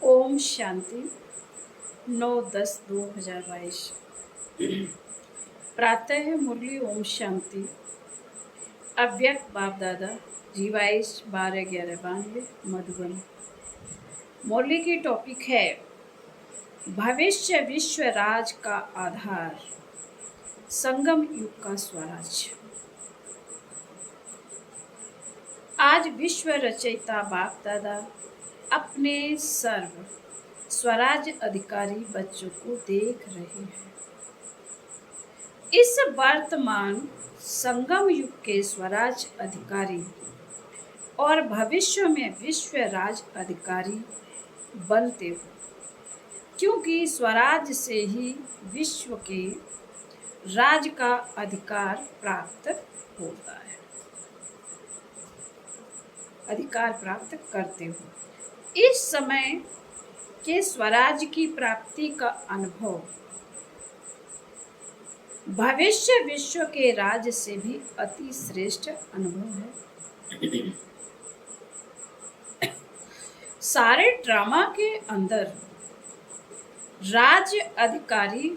ओम शांति 9/10/2022। प्रातः मुरली ओम शांति। अव्यक्त बाप दादा जीवाइश 12/11/92 मधुबन। मुरली की टॉपिक है भविष्य विश्व राज का आधार, संगम युग का स्वराज। आज विश्व रचयिता बाप दादा अपने सर्व स्वराज अधिकारी बच्चों को देख रहे हैं। इस वर्तमान संगम युग के स्वराज अधिकारी और भविष्य में विश्व राज अधिकारी बनते हो, क्योंकि स्वराज से ही विश्व के राज का अधिकार प्राप्त होता है, अधिकार प्राप्त करते हो। इस समय के स्वराज की प्राप्ति का अनुभव भविष्य विश्व के राज से भी अति श्रेष्ठ अनुभव है। सारे ड्रामा के अंदर राज्य अधिकारी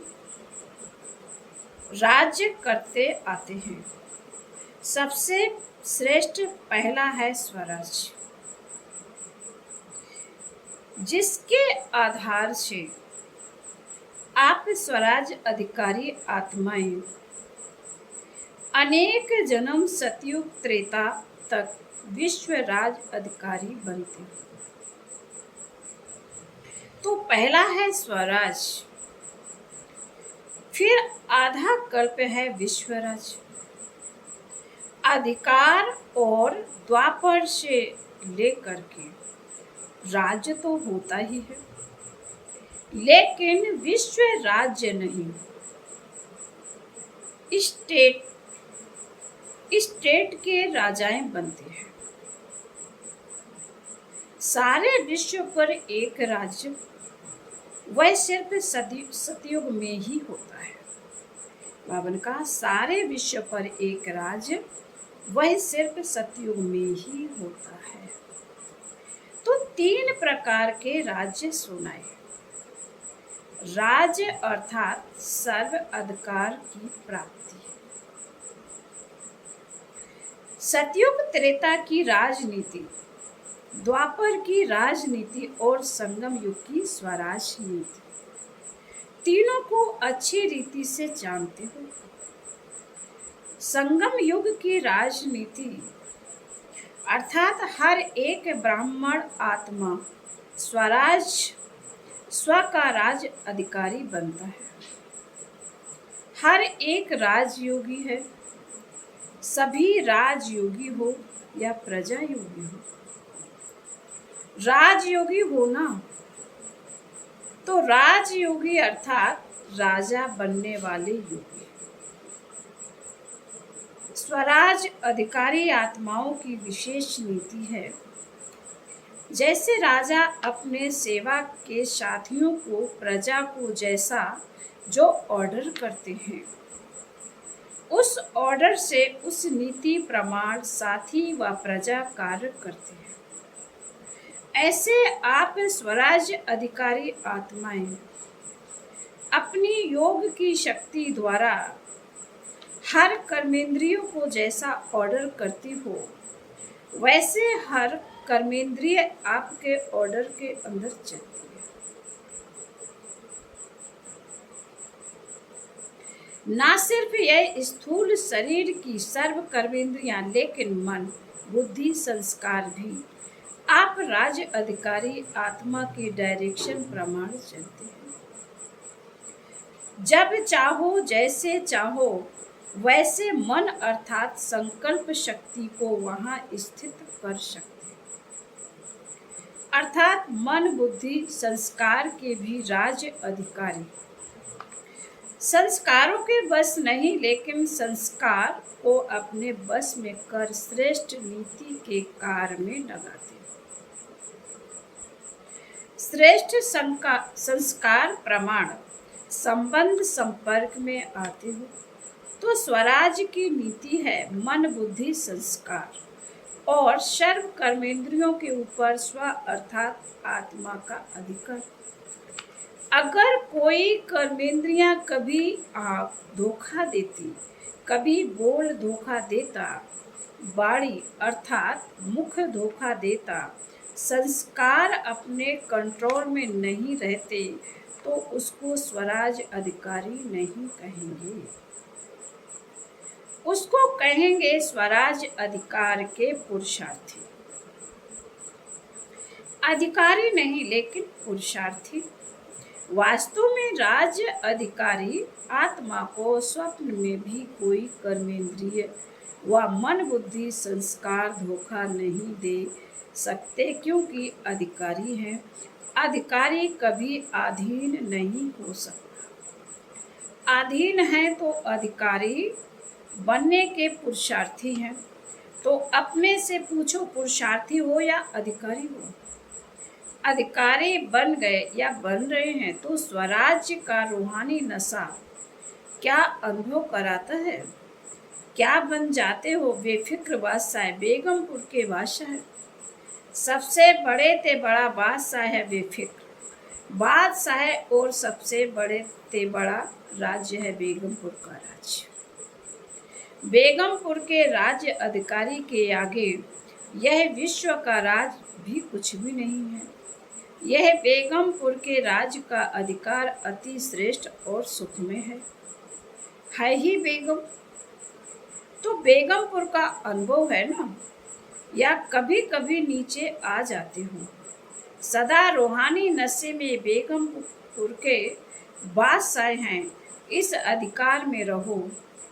राज्य करते आते हैं। सबसे श्रेष्ठ पहला है स्वराज, जिसके आधार से आप स्वराज अधिकारी आत्माएं अनेक जन्म सतयुग त्रेता तक विश्व राज अधिकारी बनते हैं। तो पहला है स्वराज, फिर आधा कल्प है विश्वराज। अधिकार और द्वापर से लेकर के राज्य तो होता ही है, लेकिन विश्व राज्य नहीं। स्टेट के राजाएं बनते हैं। सारे विश्व पर एक राज्य वह सिर्फ सतयुग में ही होता है। बावन का सारे विश्व पर एक राज्य वह सिर्फ सतयुग में ही होता है। तो 3 प्रकार के राज्य सुनाए। राज्य अर्थात सर्व अधिकार की प्राप्ति, सतयुग त्रेता की राजनीति, द्वापर की राजनीति और संगम युग की स्वराज नीति। तीनों को अच्छी रीति से जानते हो। संगम युग की राजनीति अर्थात हर एक ब्राह्मण आत्मा स्वराज स्व का राज अधिकारी बनता है। हर एक राजयोगी है, सभी राजयोगी हो या प्रजा योगी हो। राजयोगी होना तो राजयोगी अर्थात राजा बनने वाले योगी। स्वराज अधिकारी आत्माओं की विशेष नीति है। जैसे राजा अपने सेवा के साथियों को, प्रजा को जैसा जो ऑर्डर करते हैं, उस ऑर्डर से उस नीति प्रमाण साथी व प्रजा कार्य करते हैं। ऐसे आप स्वराज अधिकारी आत्माएं अपनी योग की शक्ति द्वारा हर कर्मेंद्रियों को जैसा ऑर्डर करती हो, वैसे हर कर्मेंद्रिय आपके ऑर्डर के अंदर चलती है। ना सिर्फ यह स्थूल शरीर की सर्व कर्मेंद्रियां, लेकिन मन, बुद्धि, संस्कार भी आप राज्य अधिकारी आत्मा की डायरेक्शन प्रमाण चलते हैं। जब चाहो, जैसे चाहो, वैसे मन अर्थात संकल्प शक्ति को वहां स्थित कर सकते हैं। अर्थात मन, बुद्धि, संस्कार के भी राज्य अधिकारी संस्कारों के बस नहीं, लेकिन संस्कार को अपने बस में कर श्रेष्ठ नीति के कार्य में लगाते हैं। श्रेष्ठ संस्कार प्रमाण संबंध संपर्क में आते हो तो स्वराज की नीति है मन, बुद्धि, संस्कार और सर्व कर्मेंद्रियों के ऊपर स्व अर्थात आत्मा का अधिकार। अगर कोई कर्मेंद्रियां कभी आप धोखा देती, कभी बोल धोखा देता, बाड़ी अर्थात मुख धोखा देता, संस्कार अपने कंट्रोल में नहीं रहते, तो उसको स्वराज अधिकारी नहीं कहेंगे, उसको कहेंगे स्वराज अधिकार के पुरुषार्थी। अधिकारी नहीं लेकिन पुरुषार्थी। वास्तव में राज्य अधिकारी आत्मा को स्वप्न में भी कोई कर्मेंद्रिय व मन बुद्धि संस्कार धोखा नहीं दे सकते, क्योंकि अधिकारी हैं। अधिकारी कभी अधीन नहीं हो सकता। अधीन है तो अधिकारी बनने के पुरुषार्थी हैं। तो अपने से पूछो, पुरुषार्थी हो या अधिकारी हो? अधिकारी बन गए या बन रहे हैं तो स्वराज्य का रूहानी नशा क्या अनुभव कराता है? क्या बन जाते हो बेफिक्र बादशाह? बेगमपुर के बादशाह, सबसे बड़े ते बड़ा बादशाह है बेफिक्र बादशाह, और सबसे बड़े ते बड़ा राज्य है बेगमपुर का राज्य। बेगमपुर के राज्य अधिकारी के आगे यह विश्व का राज भी कुछ भी नहीं है। यह बेगमपुर के राज्य का अधिकार अति श्रेष्ठ और सुखमय है ही बेगम। तो बेगमपुर का अनुभव है ना, या कभी कभी नीचे आ जाते हो? सदा रूहानी नशे में बेगमपुर के बादशाह हैं। इस अधिकार में रहो,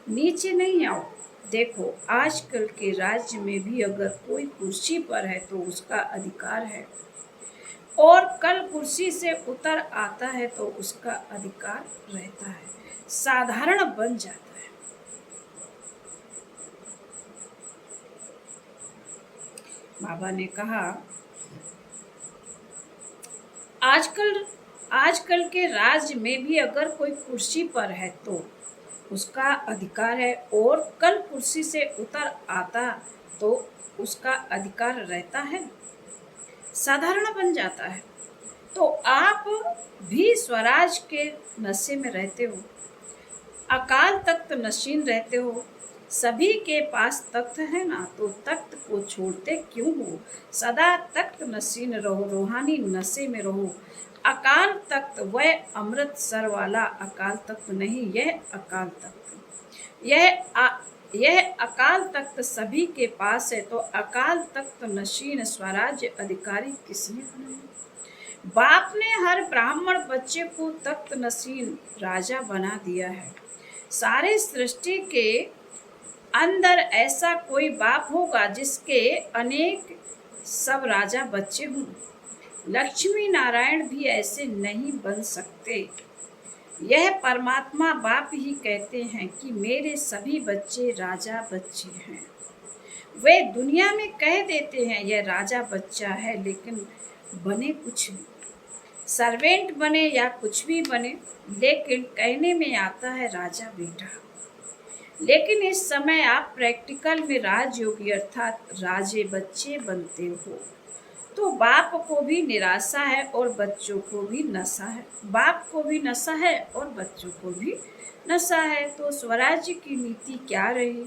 नीचे नहीं आओ। देखो, आजकल के राज्य में भी अगर कोई कुर्सी पर है तो उसका अधिकार है, और कल कुर्सी से उतर आता है तो उसका अधिकार रहता है, साधारण बन जाता है। बाबा ने कहा, आजकल के राज्य में भी अगर कोई कुर्सी पर है तो उसका अधिकार है, और कल कुर्सी से उतर आता तो उसका अधिकार रहता है, साधारण बन जाता है। तो आप भी स्वराज के नशे में रहते हो, अकाल तख्त नशीन रहते हो। सभी के पास तख्त है ना, तो तख्त को छोड़ते क्यों हो? सदा तख्त नशीन रहो, रूहानी नशे में रहो। अकाल तख्त वह अमृतसर वाला अकाल तख्त नहीं, यह अकाल तख्त, यह अकाल तख्त सभी के पास है। तो अकाल तख्त नशीन स्वराज्य अधिकारी किसने बनाया? बाप ने हर ब्राह्मण बच्चे को तख्त नशीन राजा बना दिया है। सारे सृष्टि के अंदर ऐसा कोई बाप होगा जिसके अनेक सब राजा बच्चे हों? लक्ष्मी नारायण भी ऐसे नहीं बन सकते। यह परमात्मा बाप ही कहते हैं कि मेरे सभी बच्चे राजा बच्चे हैं। वे दुनिया में कह देते हैं यह राजा बच्चा है, लेकिन बने कुछ भी, सर्वेंट बने या कुछ भी बने, लेकिन कहने में आता है राजा बेटा। लेकिन इस समय आप प्रैक्टिकल में राजयोगी अर्थात राजे बच्चे बनते हो। तो बाप को भी निराशा है और बच्चों को भी नशा है। बाप को भी नशा है और बच्चों को भी नशा है। तो स्वराज्य की नीति क्या रही?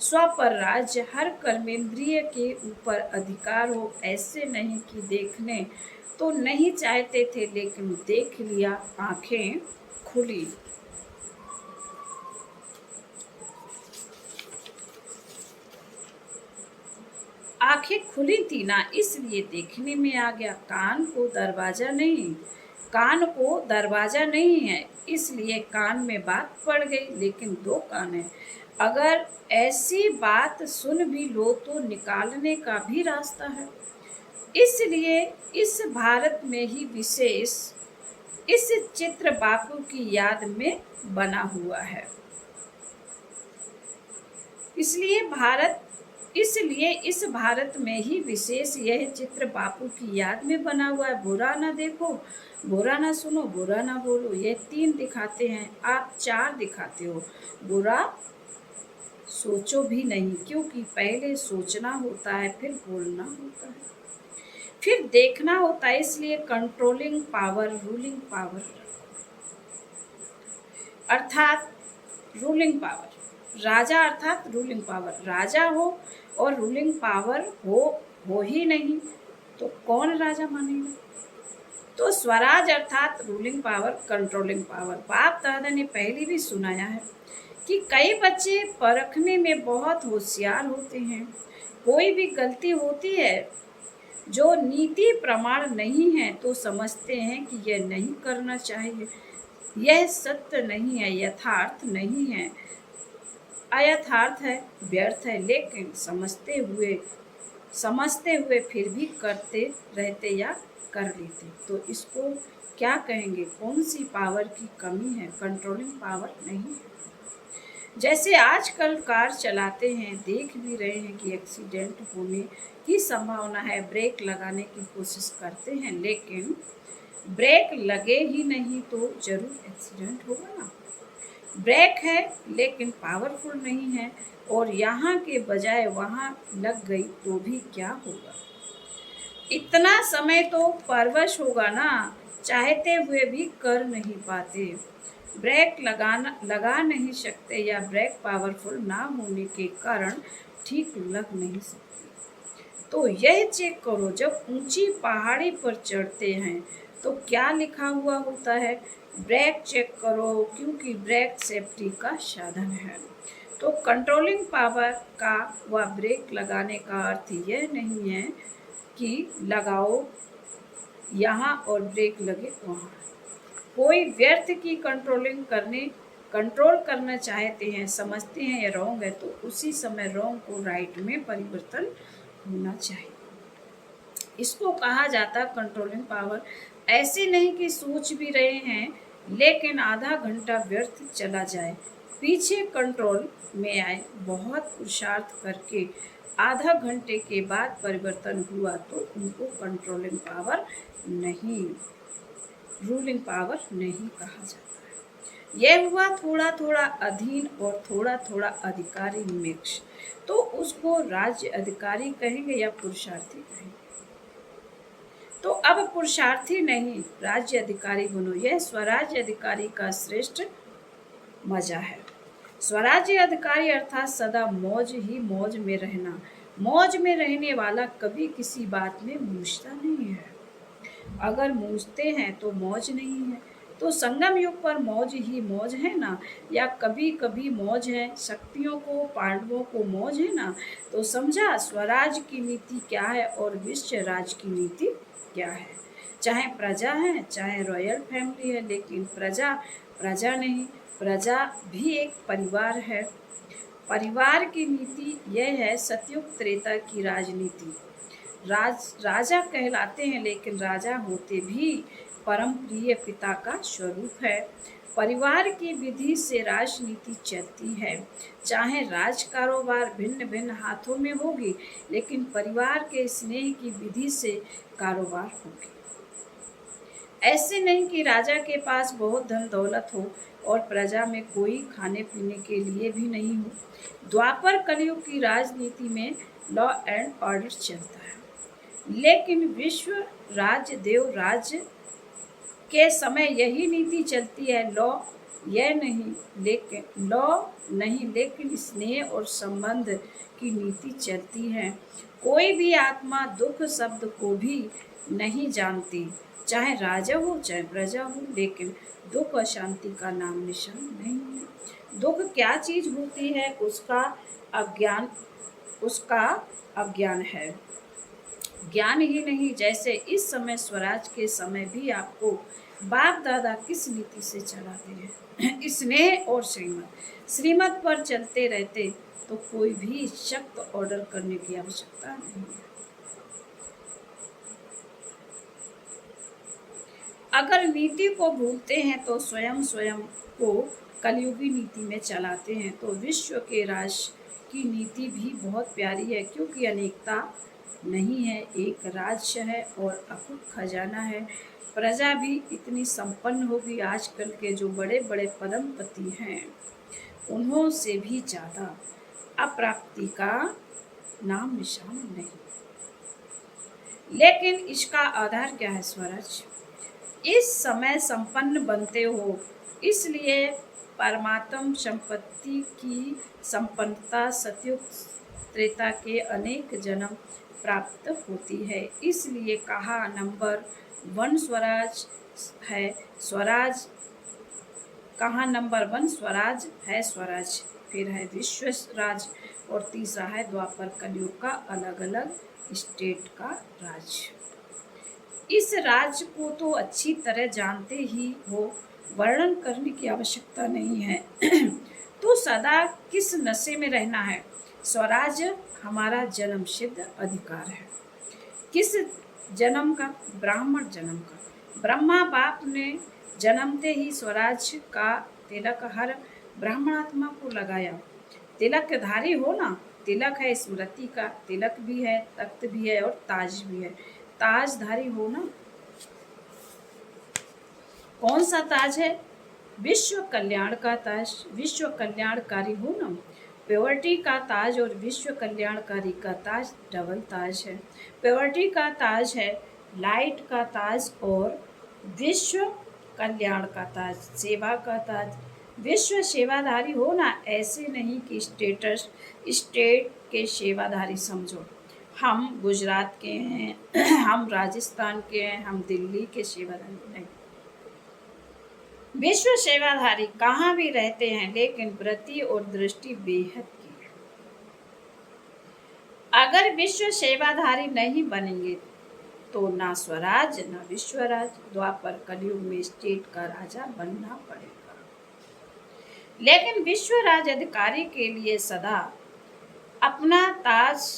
स्व पर राज्य, हर कर्मेंद्रिय के ऊपर अधिकार हो। ऐसे नहीं कि देखने तो नहीं चाहते थे लेकिन देख लिया, आंखें खुली। आंखें खुली थी ना, इसलिए देखने में आ गया। कान को दरवाजा नहीं है, इसलिए कान में बात पड़ गई। लेकिन दो कान है, अगर ऐसी बात सुन भी लो तो निकालने का भी रास्ता है। इसलिए इस भारत में ही विशेष इस चित्र बापू की याद में बना हुआ है। इसलिए इस भारत में ही विशेष यह चित्र बापू की याद में बना हुआ है। बुरा ना देखो, बुरा ना सुनो, बुरा ना बोलो, ये 3 दिखाते हैं, आप 4 दिखाते हो। बुरा सोचो भी नहीं, क्योंकि पहले सोचना होता है, फिर बोलना होता है, फिर देखना होता है। इसलिए कंट्रोलिंग पावर, रूलिंग पावर अर्थात रूलिंग पावर, राजा अर्थात रूलिंग पावर, राजा हो और रूलिंग पावर हो ही नहीं तो कौन राजा मानेगा। तो स्वराज अर्थात रूलिंग पावर, कंट्रोलिंग पावर। बाप दादा ने पहले भी सुनाया है कि कई बच्चे परखने में बहुत होशियार होते हैं। कोई भी गलती होती है जो नीति प्रमाण नहीं है तो समझते हैं कि यह नहीं करना चाहिए, यह सत्य नहीं है, यथार्थ नहीं है, अयथार्थ है, व्यर्थ है, लेकिन समझते हुए फिर भी करते रहते या कर लेते। तो इसको क्या कहेंगे, कौन सी पावर की कमी है? कंट्रोलिंग पावर नहीं है। जैसे आजकल कार चलाते हैं, देख भी रहे हैं कि एक्सीडेंट होने की संभावना है, ब्रेक लगाने की कोशिश करते हैं, लेकिन ब्रेक लगे ही नहीं तो जरूर एक्सीडेंट होगा ना। ब्रेक है लेकिन पावरफुल नहीं है और यहाँ के बजाय वहाँ लग गई तो भी क्या होगा। इतना समय तो परवश होगा ना, चाहते हुए भी कर नहीं पाते, ब्रेक लगा नहीं सकते या ब्रेक पावरफुल ना होने के कारण ठीक लग नहीं सकती। तो यह चेक करो, जब ऊंची पहाड़ी पर चढ़ते हैं तो क्या लिखा हुआ होता है, ब्रेक चेक करो, क्योंकि ब्रेक सेफ्टी का साधन है। तो कंट्रोलिंग पावर का व ब्रेक लगाने का अर्थ यह नहीं है कि लगाओ यहाँ और ब्रेक लगे वहाँ। कोई व्यर्थ की कंट्रोल करना चाहते हैं, समझते हैं ये रॉन्ग है, तो उसी समय रॉन्ग को राइट में परिवर्तन होना चाहिए। इसको कहा जाता कंट्रोलिंग पावर। ऐसे नहीं कि सोच भी रहे हैं लेकिन आधा घंटा व्यर्थ चला जाए, पीछे कंट्रोल में आए, बहुत पुरुषार्थ करके आधा घंटे के बाद परिवर्तन हुआ तो उनको कंट्रोलिंग पावर नहीं, रूलिंग पावर नहीं कहा जाता है। यह हुआ थोड़ा थोड़ा अधीन और थोड़ा थोड़ा अधिकारी मिक्स, तो उसको राज्य अधिकारी कहेंगे या पुरुषार्थी कहेंगे। तो अब पुरुषार्थी नहीं, राज्य अधिकारी बनो। यह स्वराज्य अधिकारी का श्रेष्ठ मजा है। स्वराज्य अधिकारी अर्थात सदा मौज ही मौज में रहना। मौज में रहने वाला कभी किसी बात में मूझता नहीं है। अगर मूझते हैं तो मौज नहीं है। तो संगम युग पर मौज ही मौज है ना, या कभी कभी मौज है, शक्तियों को, पांडवों को मौज है ना। तो समझा स्वराज की नीति क्या है और विश्व राज की नीति क्या है। चाहे प्रजा है, चाहे रॉयल फैमिली है, लेकिन प्रजा प्रजा नहीं, प्रजा भी एक परिवार है। परिवार की नीति यह है सतयुग त्रेता की राजनीति। राजा कहलाते हैं लेकिन राजा होते भी परम प्रिय पिता का स्वरूप है। परिवार की विधि से राजनीति चलती है। चाहे राज कारोबार भिन्न भिन्न हाथों में होगी, लेकिन परिवार के स्नेह की विधि से कारोबार होगी। ऐसे नहीं कि राजा के पास बहुत धन दौलत हो और प्रजा में कोई खाने पीने के लिए भी नहीं हो। द्वापर कलयुग की राजनीति में लॉ एंड ऑर्डर चलता है, लेकिन विश्व राज्य देव राज्य के समय यही नीति चलती है। लॉ नहीं लेकिन स्नेह और संबंध की नीति चलती है। कोई भी आत्मा दुख शब्द को भी नहीं जानती, चाहे राजा हो चाहे प्रजा हो, लेकिन दुख और शांति का नाम निशान नहीं है। दुख क्या चीज होती है उसका अज्ञान है, ज्ञान ही नहीं। जैसे इस समय स्वराज के समय भी आपको बाप दादा किस नीति से चलाते हैं, स्नेह और श्रीमत पर चलते रहते तो कोई भी सख्त ऑर्डर करने की आवश्यकता नहीं है। अगर नीति को भूलते हैं तो स्वयं को कलयुगी नीति में चलाते हैं। तो विश्व के राज की नीति भी बहुत प्यारी है, क्योंकि अनेकता नहीं है, एक राज्य है और अकूट खजाना है। प्रजा भी इतनी संपन्न होगी, आजकल के जो बड़े बड़े पदमपति हैं उन्हों से भी ज़्यादा। अप्राप्ति का नाम निशान नहीं। लेकिन इसका आधार क्या है? स्वराज। इस समय संपन्न बनते हो, इसलिए परमात्म संपत्ति की संपन्नता सतयुग त्रेता के अनेक जन्म प्राप्त होती है। इसलिए कहा नंबर 1 स्वराज है। स्वराज कहा नंबर 1 स्वराज है। स्वराज फिर है विश्व राज और तीसरा है द्वापर कलयुग का अलग अलग स्टेट का राज। इस राज को तो अच्छी तरह जानते ही हो, वर्णन करने की आवश्यकता नहीं है। तो सदा किस नशे में रहना है? स्वराज हमारा जन्म सिद्ध अधिकार है। किस जन्म का? ब्राह्मण जन्म का। ब्रह्मा बाप ने जन्मते ही स्वराज का तिलक हर ब्राह्मणात्मा को लगाया। तिलक धारी हो ना, तिलक है स्मृति का, तिलक भी है, तख्त भी है और ताज भी है। ताजधारी हो ना। कौन सा ताज है? विश्व कल्याण का ताज, विश्व कल्याणकारी हो ना। प्योरिटी का ताज और विश्व कल्याणकारी का ताज डबल ताज है। प्योरिटी का ताज है लाइट का ताज और विश्व कल्याण का ताज सेवा का ताज। विश्व सेवाधारी हो ना, ऐसे नहीं कि स्टेट के सेवाधारी समझो। हम गुजरात के हैं, हम राजस्थान के हैं, हम दिल्ली के सेवाधारी नहीं। विश्व सेवाधारी कहाँ भी रहते हैं, लेकिन वृत्ति और दृष्टि बेहद की है। अगर विश्व सेवाधारी नहीं बनेंगे तो ना स्वराज ना विश्वराज। द्वापर कलयुग में स्टेट का राजा बनना पड़ेगा। लेकिन विश्वराज अधिकारी के लिए सदा अपना ताज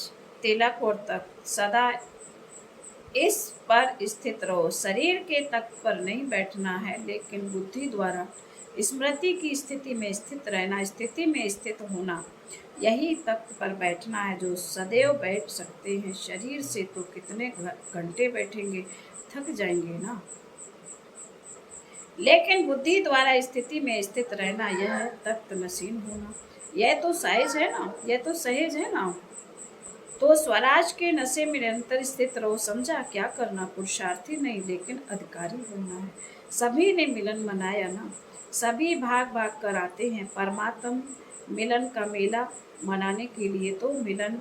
तिलक और तख्त सदा इस पर स्थित रहो। शरीर के तख्त पर नहीं बैठना है, लेकिन बुद्धि द्वारा स्मृति की स्थिति में स्थित रहना, स्थिति में स्थित होना, यही तख्त पर बैठना है जो सदैव बैठ सकते हैं। शरीर से तो कितने घंटे बैठेंगे, थक जाएंगे ना। लेकिन बुद्धि द्वारा स्थिति में स्थित रहना, यह तख्त नशीन होना, यह तो सहज है ना, यह तो सहज है ना। तो स्वराज के नशे में निरंतर स्थित रहो। समझा? क्या करना? पुरुषार्थी नहीं, लेकिन अधिकारी होना है। सभी ने मिलन मनाया ना, सभी भाग भाग कर आते हैं। परमात्म मिलन का मेला मनाने के लिए तो मिलन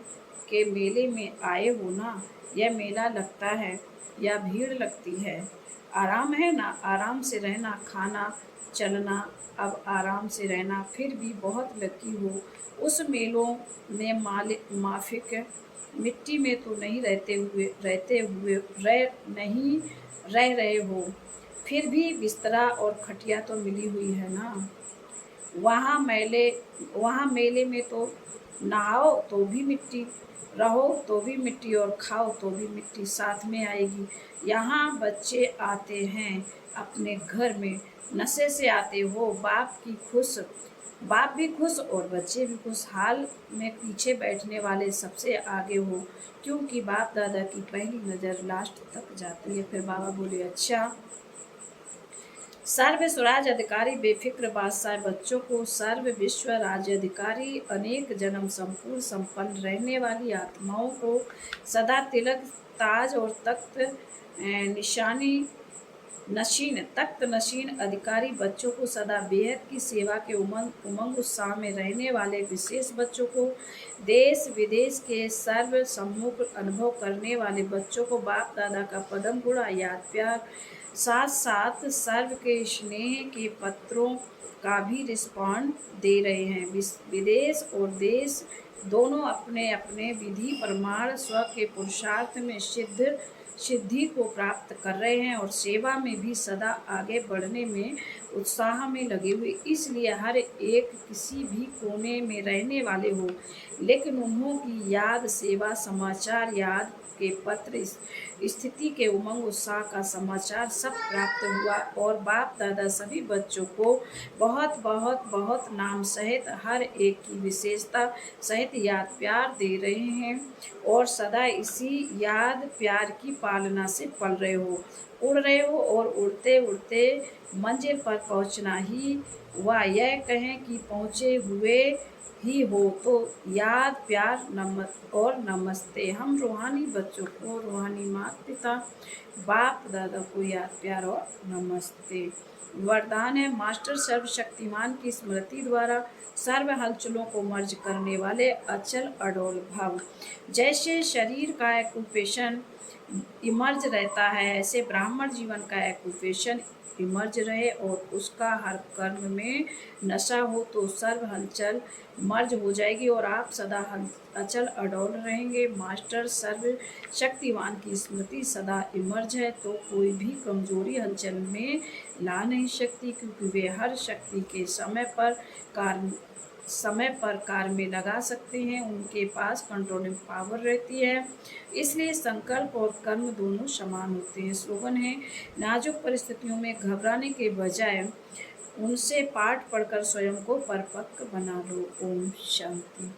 के मेले में आए हो ना। यह मेला लगता है या भीड़ लगती है? आराम है ना, आराम से रहना, खाना चलना। अब आराम से रहना, फिर भी बहुत लकी हो। उस मेलों में माफिक मिट्टी में तो नहीं रह रहे हो, फिर भी बिस्तरा और खटिया तो मिली हुई है ना। वहाँ मेले में तो नहाओ तो भी मिट्टी, रहो तो भी मिट्टी और खाओ तो भी मिट्टी साथ में आएगी। यहाँ बच्चे आते हैं अपने घर में, नशे से आते हो। बाप भी खुश और बच्चे भी खुश। हाल में पीछे बैठने वाले सबसे आगे हो, क्योंकि बाप दादा की पहली नज़र लास्ट तक जाती है। फिर बाबा बोले, अच्छा सर्व स्वराज अधिकारी बेफिक्र बादशाह बच्चों को सर्व विश्व राज्य अधिकारी अनेक जन्म संपूर्ण संपन्न रहने वाली आत्माओं को सदा तिलक ताज और तख्त नशीन अधिकारी बच्चों को सदा बेहद की सेवा के उमंग उत्साह में रहने वाले विशेष बच्चों को देश विदेश के सर्व सम्मुख अनुभव करने वाले बच्चों को बाप दादा का पदम गुणा याद प्यार, साथ साथ सर्व के स्नेह के पत्रों का भी रिस्पॉन्ड दे रहे हैं। विदेश और देश दोनों अपने अपने विधि प्रमाण स्व के पुरुषार्थ में सिद्धि को प्राप्त कर रहे हैं और सेवा में भी सदा आगे बढ़ने में उत्साह में लगे हुए। इसलिए हर एक किसी भी कोने में रहने वाले हो, लेकिन उन्हों की याद सेवा समाचार याद के पत्र स्थिति के उमंग उत्साह का समाचार सब प्राप्त हुआ और बाप दादा सभी बच्चों को बहुत बहुत बहुत नाम सहित हर एक की विशेषता सहित याद प्यार दे रहे हैं और सदा इसी याद प्यार की पालना से पल रहे हो, उड़ रहे हो और उड़ते उड़ते मंजिल पर पहुंचना ही हुआ। यह कहें कि पहुँचे हुए ही हो तो याद प्यार और नमस्ते। हम रूहानी बच्चों को, रूहानी माता पिता बाप दादा को याद प्यार और नमस्ते। वरदान है मास्टर सर्वशक्तिमान की स्मृति द्वारा सर्व हलचलों को मर्ज करने वाले अचल अडोल भाव। जैसे शरीर का एक्यूपेशन इमर्ज रहता है, ऐसे ब्राह्मण जीवन का एक्यूपेशन इमर्ज रहे और उसका हर कर्म में नशा हो तो सर्व हलचल मर्ज हो जाएगी और आप सदा अचल अडोल रहेंगे। मास्टर सर्व शक्तिवान की स्मृति सदा इमर्ज है तो कोई भी कमजोरी हलचल में ला नहीं सकती, क्योंकि वे हर शक्ति के समय पर कार्य में लगा सकते हैं। उनके पास कंट्रोलिंग पावर रहती है, इसलिए संकल्प और कर्म दोनों समान होते हैं। स्लोगन है, नाजुक परिस्थितियों में घबराने के बजाय उनसे पाठ पढ़कर स्वयं को परिपक्व बना लो। ओम शांति।